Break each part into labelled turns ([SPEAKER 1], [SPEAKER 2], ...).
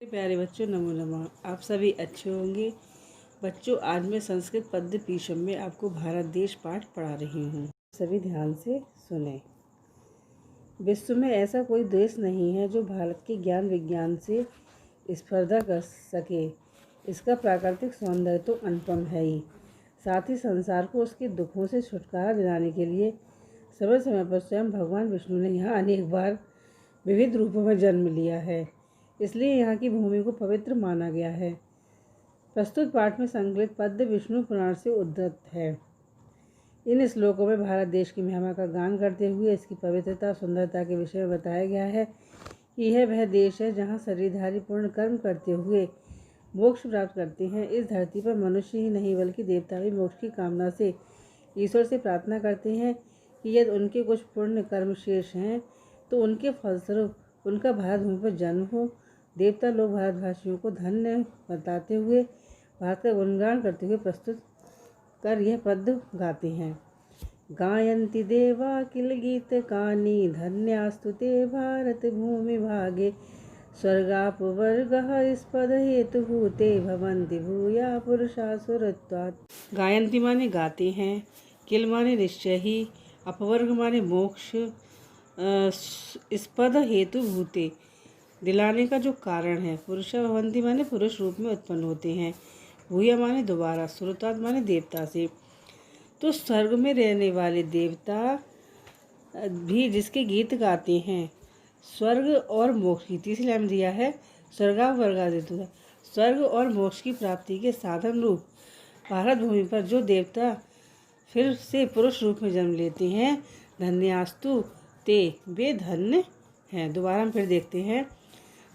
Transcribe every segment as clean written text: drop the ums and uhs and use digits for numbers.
[SPEAKER 1] प्यारे बच्चों, नमो नमः। आप सभी अच्छे होंगे। बच्चों, आज मैं संस्कृत पद्य पीशम में आपको भारत देश पाठ पढ़ा रही हूँ। सभी ध्यान से सुने। विश्व में ऐसा कोई देश नहीं है जो भारत के ज्ञान विज्ञान से स्पर्धा कर सके। इसका प्राकृतिक सौंदर्य तो अनुपम है ही, साथ ही संसार को उसके दुखों से छुटकारा दिलाने के लिए समय समय पर स्वयं भगवान विष्णु ने यहाँ अनेक बार विविध रूपों में जन्म लिया है। इसलिए यहाँ की भूमि को पवित्र माना गया है। प्रस्तुत पाठ में संकलित पद्य विष्णु पुराण से उद्धृत है। इन श्लोकों में भारत देश की महिमा का गान करते हुए इसकी पवित्रता सुंदरता के विषय में बताया गया है कि यह वह देश है जहाँ शरीरधारी पूर्ण कर्म करते हुए मोक्ष प्राप्त करते हैं। इस धरती पर मनुष्य ही नहीं बल्कि देवता भी मोक्ष की कामना से ईश्वर से प्रार्थना करते हैं कि यदि उनके कुछ पुण्य कर्म शेष हैं तो उनके फलस्वरूप उनका भारत भूमि पर जन्म हो। देवता लोग भारतवासियों को धन्य बताते हुए भारत का गुणगान करते हुए प्रस्तुत कर यह पद्य गाते हैं। गायन्ति देवा किल गीत कानी धन्यास्तु ते भारत भूमि भागे स्वर्गापवर्गः स्पद हेतु ते भवन्ति भूया पुरुषा सुरत्वात्। गायन्ति माने गाते हैं, किल माने निश्चय ही, अपवर्ग माने मोक्ष, स्पद हेतु भूते दिलाने का जो कारण है, पुरुषा भवन्ति माने पुरुष रूप में उत्पन्न होते हैं, भूया माने दोबारा, सुरतात् माने देवता से। तो स्वर्ग में रहने वाले देवता भी जिसके गीत गाते हैं। स्वर्ग और मोक्ष की तीसरी लाइन दिया है, स्वर्गावर्गादितु है। स्वर्ग और मोक्ष की प्राप्ति के साधन रूप भारत भूमि पर जो देवता फिर से पुरुष रूप में जन्म लेते हैं, धन्यास्तु ते, वे धन्य हैं। दोबारा हम फिर देखते हैं।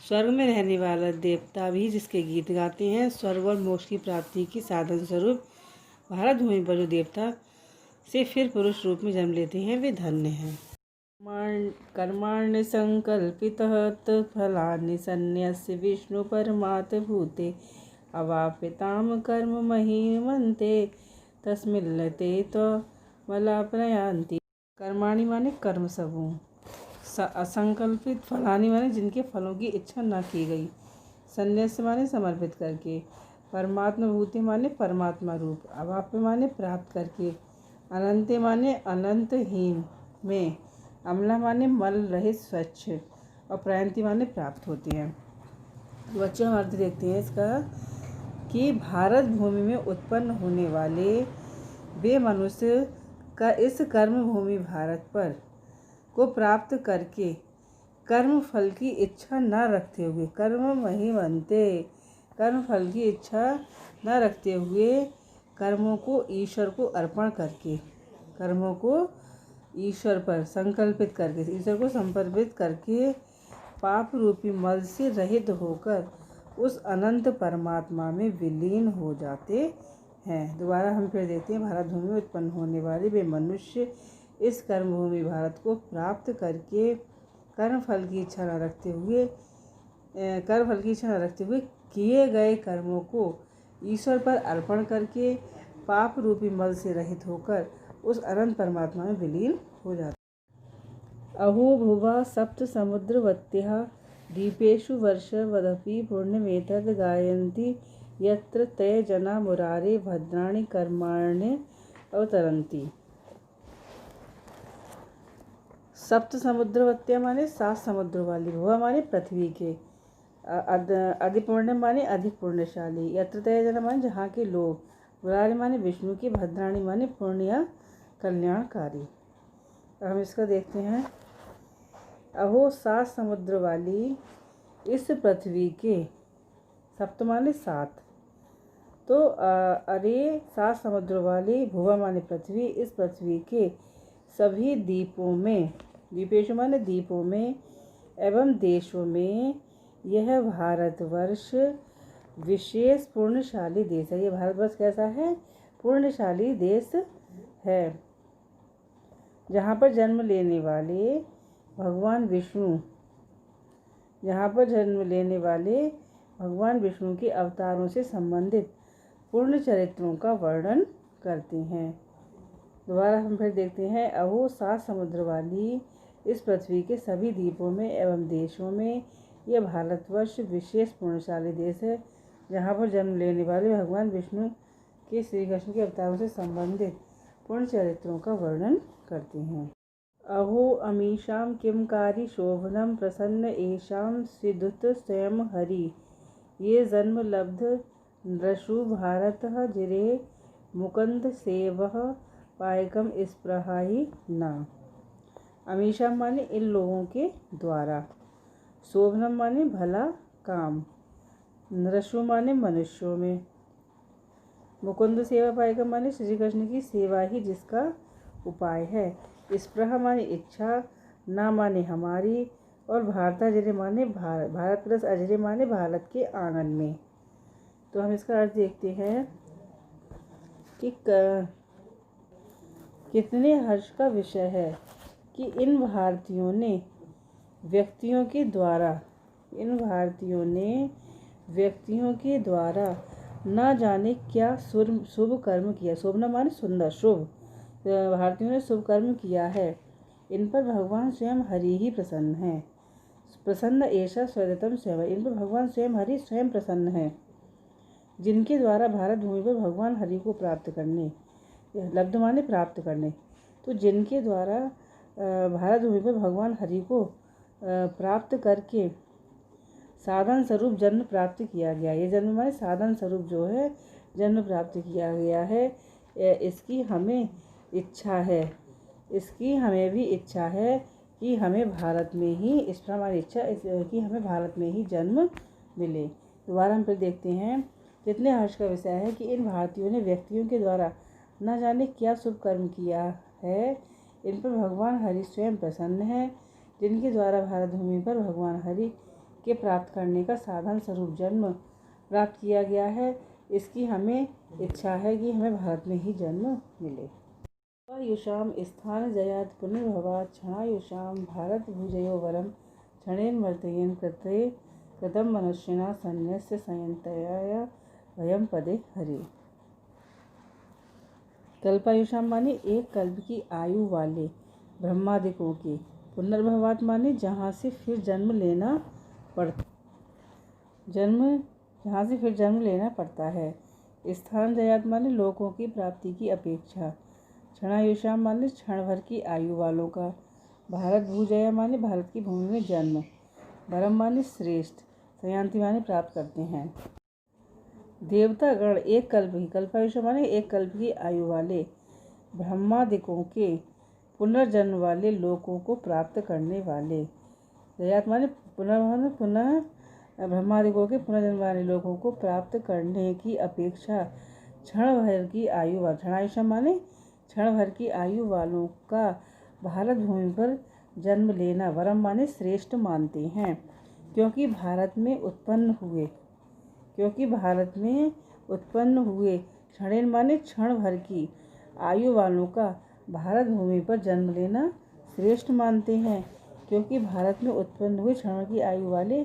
[SPEAKER 1] स्वर्ग में रहने वाला देवता भी जिसके गीत गाते हैं। स्वर्ग और मोक्ष की प्राप्ति की साधन स्वरूप भारत भूमि पर जो देवता से फिर पुरुष रूप में जन्म लेते हैं, वे धन्य हैं। कर्माण्य संकल्पितः फलानि सन्न्यस्य विष्णु परमात् भूते अवाप्यताम कर्म महीमन्ते तस्मिल्लते तो मला प्रयान्ति। कर्माणि माने कर्म समूह, असंकल्पित फलानि माने जिनके फलों की इच्छा न की गई, संन्यास माने समर्पित करके, परमात्मा भूते माने परमात्मा रूप, अवाप्य माने प्राप्त करके, अनंते माने अनंतहीन में, अमला माने मल रहित स्वच्छ, और प्रयंती माने प्राप्त होते हैं। बच्चों, हम अर्थ देखते हैं इसका कि भारत भूमि में उत्पन्न होने वाले वे मनुष्य का इस कर्म भूमि भारत पर को प्राप्त करके कर्म फल की इच्छा न रखते हुए, कर्म महीमन्ते, कर्म फल की इच्छा न रखते हुए कर्मों को ईश्वर को अर्पण करके, कर्मों को ईश्वर पर संकल्पित करके, ईश्वर को समर्पित करके पाप रूपी मल से रहित होकर उस अनंत परमात्मा में विलीन हो जाते हैं। दोबारा हम फिर देखते हैं। भारत भूमि में उत्पन्न होने वाले वे मनुष्य इस कर्म भूमि भारत को प्राप्त करके कर्म फल की इच्छा न रखते हुए किए गए कर्मों को ईश्वर पर अर्पण करके पाप रूपी मल से रहित होकर उस अनंत परमात्मा में विलीन हो जाते। अहो भुवा सप्त समुद्रवत्यः दीपेषु वर्षवदपि पूर्णमेतद् गायन्ति यत्र ते जना मुरारे भद्राणि कर्माण्य अवतरन्ति। सप्त समुद्रवत्या माने 7 समुद्र वाली, भुवा माने पृथ्वी के, अधिपूर्ण माने अधिक पुण्यशाली, यत्र ते जना माने जहाँ के लोग, मुरारी माने विष्णु की, भद्राणी माने पुण्य या कल्याणकारी। हम इसका देखते हैं। अहो 7 समुद्र वाली इस पृथ्वी के, सप्त माने 7, तो अरे 7 समुद्र वाली, भुवा माने पृथ्वी, इस पृथ्वी के सभी द्वीपों में, द्वीपेशु माने द्वीपों में एवं देशों में यह भारतवर्ष विशेष पूर्णशाली देश है। यह भारतवर्ष कैसा है? पूर्णशाली देश है, जहाँ पर जन्म लेने वाले भगवान विष्णु के अवतारों से संबंधित पूर्ण चरित्रों का वर्णन करते हैं। दोबारा हम फिर देखते हैं। अहो 7 समुद्र वाली इस पृथ्वी के सभी द्वीपों में एवं देशों में यह भारतवर्ष विशेष पुण्यशाली देश है, जहाँ पर जन्म लेने वाले भगवान विष्णु के श्री कृष्ण के अवतारों से संबंधित पुण्य चरित्रों का वर्णन करते हैं। अहो अमीशां किमकारी शोभनम प्रसन्न एषां सिद्धुत स्वयं हरि, ये जन्म लब्ध नृषु भारत जिरे मुकुंद सेवह पायकम स्पृहाहि न। अमीशां माने इन लोगों के द्वारा, शोभनम माने भला काम, नृषु माने मनुष्यों में, मुकुंद सेवा पायकम माने श्री कृष्ण की सेवा ही जिसका उपाय है, स्पृहा माने इच्छा, ना माने हमारी, और भारता जिरे माने भारत, भारत प्लस अजरे माने भारत के आंगन में। तो हम इसका अर्थ देखते हैं कि कितने हर्ष का विषय है कि इन भारतीयों ने व्यक्तियों के द्वारा न जाने क्या शुभ कर्म किया। शोभना माने सुंदर, शुभ, भारतीयों ने शुभ कर्म किया है। इन पर भगवान स्वयं हरि ही प्रसन्न है। प्रसन्न ऐसा स्वदतम सेवा, इन पर भगवान स्वयं हरि स्वयं प्रसन्न है, जिनके द्वारा भारत भूमि पर भगवान हरि को प्राप्त करने, लब्ध माने प्राप्त करने, तो जिनके द्वारा भारत भूमि पर भगवान हरि को प्राप्त करके साधन स्वरूप जन्म प्राप्त किया गया। ये जन्म माने साधन स्वरूप जो है जन्म प्राप्त किया गया है, इसकी हमें इच्छा है, इसकी हमें भी इच्छा है कि हमें भारत में ही, इस पर हमारी इच्छा कि हमें भारत में ही जन्म मिले। दोबारा हम फिर देखते हैं, कितने हर्ष का विषय है कि इन भारतीयों ने व्यक्तियों के द्वारा न जाने क्या शुभ कर्म किया है, इन पर भगवान हरि स्वयं प्रसन्न है, जिनके द्वारा भारत भूमि पर भगवान हरि के प्राप्त करने का साधन स्वरूप जन्म प्राप्त किया गया है। इसकी हमें इच्छा है कि हमें भारत में ही जन्म मिले। युषाम स्थान जयात पुनर्भवात् क्षणायुषाम भारत भुजयो वरम क्षणेन मर्तयेन कृतम मनुष्यना सन्यस्य संयंतया भयम पदे हरि। कल्पायुषाम माने एक कल्प की आयु वाले ब्रह्मादिकों के, पुनर्भवात माने जहाँ से फिर जन्म लेना पड़ता है। स्थान जयात माने लोगों की प्राप्ति की अपेक्षा। क्षणायुषाम माने क्षण भर की आयु वालों का। भारत भूजया माने भारत की भूमि में जन्म। वरम माने श्रेष्ठ। संयान्ति माने प्राप्त करते हैं। देवता गण एक कल्प की, कल्पायुषा माने एक कल्प की आयु वाले ब्रह्मादिकों के पुनर्जन्म वाले लोगों को प्राप्त करने वाले। जयात माने पुनः ब्रह्मादिकों के पुनर्जन्म वाले लोगों को प्राप्त करने की अपेक्षा क्षण भर की आयु वाले, क्षणायुषा माने क्षण भर की आयु वालों का भारत भूमि पर जन्म लेना वरम माने श्रेष्ठ मानते हैं, क्योंकि भारत में उत्पन्न हुए क्षणेन माने क्षण भर की आयु वालों का भारत भूमि पर जन्म लेना श्रेष्ठ मानते हैं, क्योंकि भारत में उत्पन्न हुए क्षण की आयु वाले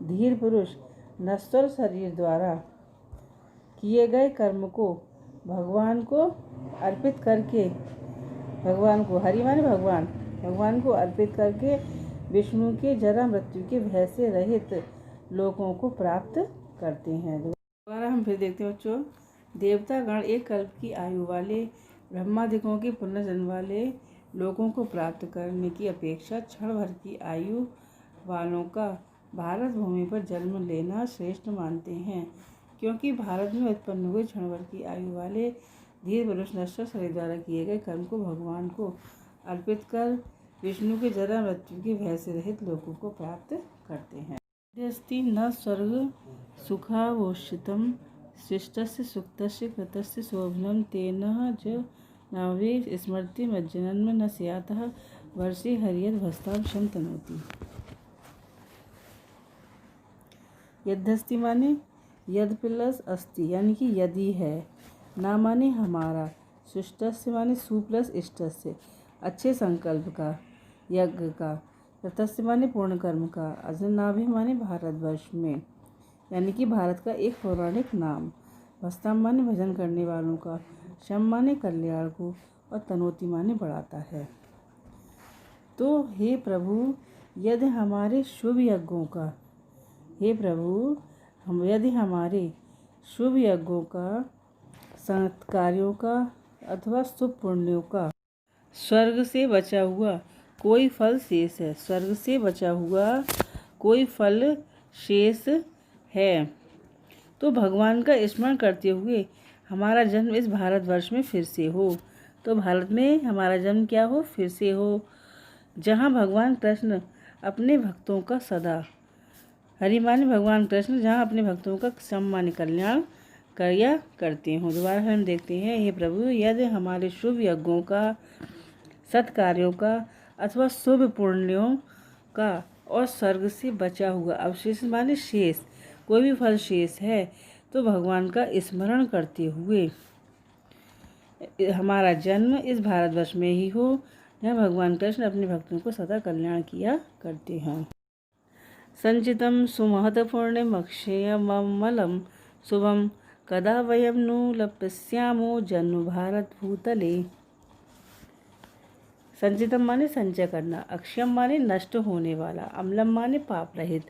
[SPEAKER 1] धीर पुरुष नश्वर शरीर द्वारा किए गए कर्म को भगवान को अर्पित करके, भगवान को, हरि माने भगवान को अर्पित करके विष्णु के जरा मृत्यु के भय से रहित लोगों को प्राप्त करते हैं। दोबारा हम फिर देखते हैं बच्चों, देवता गण एक कल्प की आयु वाले ब्रह्मादिकों के पुनर्जन्म वाले लोगों को प्राप्त करने की अपेक्षा क्षण भर की आयु वालों का भारत भूमि पर जन्म लेना श्रेष्ठ मानते हैं, क्योंकि भारत में उत्पन्न हुए क्षण भर की आयु वाले धीर पुरुष नश्वर शरीर द्वारा किए गए कर्म को भगवान को अर्पित कर विष्णु के जरा मृत्यु के भय से रहित लोगों को प्राप्त करते हैं। अस्ति न स्वर्ग सुखावोषितम शिष्टस्य सुक्तस्य कृतस्य शोभनम तेन च नावे स्मृति मज्जनन्म न स्यातः वर्षे हरियद भस्ताम शम तनोति। यद्यस्ति माने यद प्लस अस्ति यानी कि यदि है, ना माने हमारा, शिष्टस्य माने सु प्लस इष्टस्य अच्छे संकल्प का, यज्ञ का, कृतस्य माने पूर्ण कर्म का, अजनाभि माने भारतवर्ष में यानी कि भारत का एक पौराणिक नाम, भस्ताम माने भजन करने वालों का, शम माने कल्याण को, और तनोति माने बढ़ाता है। तो हे प्रभु, यदि हमारे शुभ यज्ञों का हे प्रभु, हम यदि हमारे शुभ यज्ञों का, सत्कार्यों का अथवा शुभ पुण्यों का स्वर्ग से बचा हुआ कोई फल शेष है, स्वर्ग से बचा हुआ कोई फल शेष है, तो भगवान का स्मरण करते हुए हमारा जन्म इस भारतवर्ष में फिर से हो। तो भारत में हमारा जन्म क्या हो, फिर से हो, जहाँ भगवान कृष्ण अपने भक्तों का सदा, हरि माने भगवान कृष्ण जहाँ अपने भक्तों का सम्मान कल्याण किया करते हों। दोबारा हम देखते हैं, हे प्रभु, यदि हमारे शुभ यज्ञों का, सत्कार्यों का अथवा शुभ पुण्यों का और स्वर्ग से बचा हुआ अवशेष माने शेष कोई भी फल शेष है, तो भगवान का स्मरण करते हुए हमारा जन्म इस भारतवर्ष में ही हो, जहाँ भगवान कृष्ण अपने भक्तों को सदा कल्याण किया करते हैं। संचितम सुमहत्पूर्णम अक्षयममलम शुभम कदा वयम नु लप्स्यामो जन्म भारत भूतले। संचितम माने संचय करना, अक्षयम माने नष्ट होने वाला, अम्लम माने पाप रहित,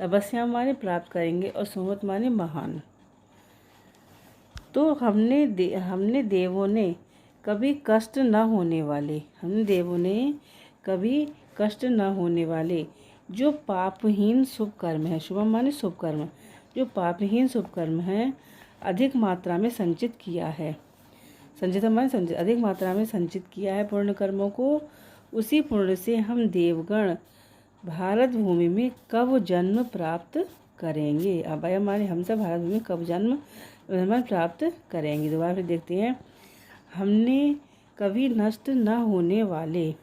[SPEAKER 1] तपस्या माने प्राप्त करेंगे और सुमत माने महान। तो हमने देवों ने कभी कष्ट न होने वाले, हमने देवों ने कभी कष्ट न होने वाले जो पापहीन शुभ कर्म है, शुभम माने शुभ कर्म, जो पापहीन शुभ कर्म है अधिक मात्रा में संचित किया है। संचित माने संचित, अधिक मात्रा में संचित किया है पुण्य कर्मों को, उसी पुण्य से हम देवगण भारत भूमि में कब जन्म प्राप्त करेंगे। अब माने हम सब भारत भूमि में कब जन्म प्राप्त करेंगे। दोबारा फिर देखते हैं, हमने कभी नष्ट न होने वाले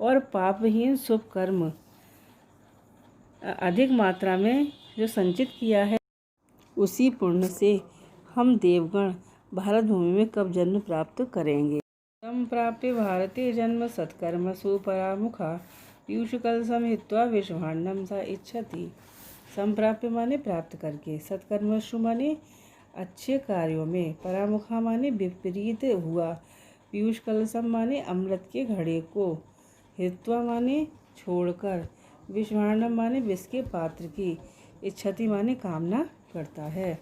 [SPEAKER 1] और पापहीन शुभ कर्म अधिक मात्रा में जो संचित किया है, उसी पुण्य से हम देवगण भारत भूमि में कब जन्म प्राप्त करेंगे। संप्राप्य भारते जन्म सत्कर्म सुपरामुखा पीयूष कलशम हित्वा विश्वान्नम सा इच्छति। संप्राप्य माने प्राप्त करके, सत्कर्मसु माने अच्छे कार्यों में, परामुखा माने विपरीत हुआ, पीयूष कलशम माने अमृत के घड़े को, हित्वा माने छोड़कर, विश्वान्नम माने विष के पात्र की, इच्छति माने कामना करता है।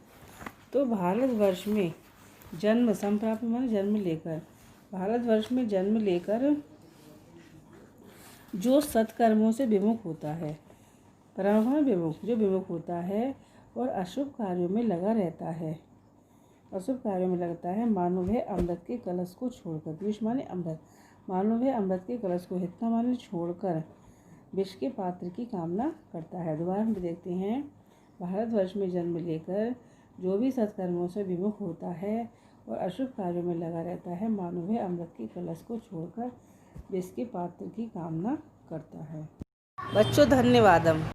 [SPEAKER 1] तो भारतवर्ष में जन्म, संप्राप्य माने जन्म लेकर, भारतवर्ष में जन्म लेकर जो सत्कर्मों से विमुख होता है, परामुख विमुख, जो विमुख होता है और अशुभ कार्यों में लगा रहता है, अशुभ कार्यों में लगता है, मानो वह अमृत के कलश को छोड़कर, विष माने अमृत, मानो वह अमृत के कलश को, हित्वा माने छोड़कर, विष के पात्र की कामना करता है। दोबारा हम देखते हैं, भारतवर्ष में जन्म लेकर जो भी सत्कर्मों से विमुख होता है और अशुभ कार्यों में लगा रहता है, मानो वह अमृत के कलश को छोड़कर विष के पात्र की कामना करता है। बच्चों धन्यवादम।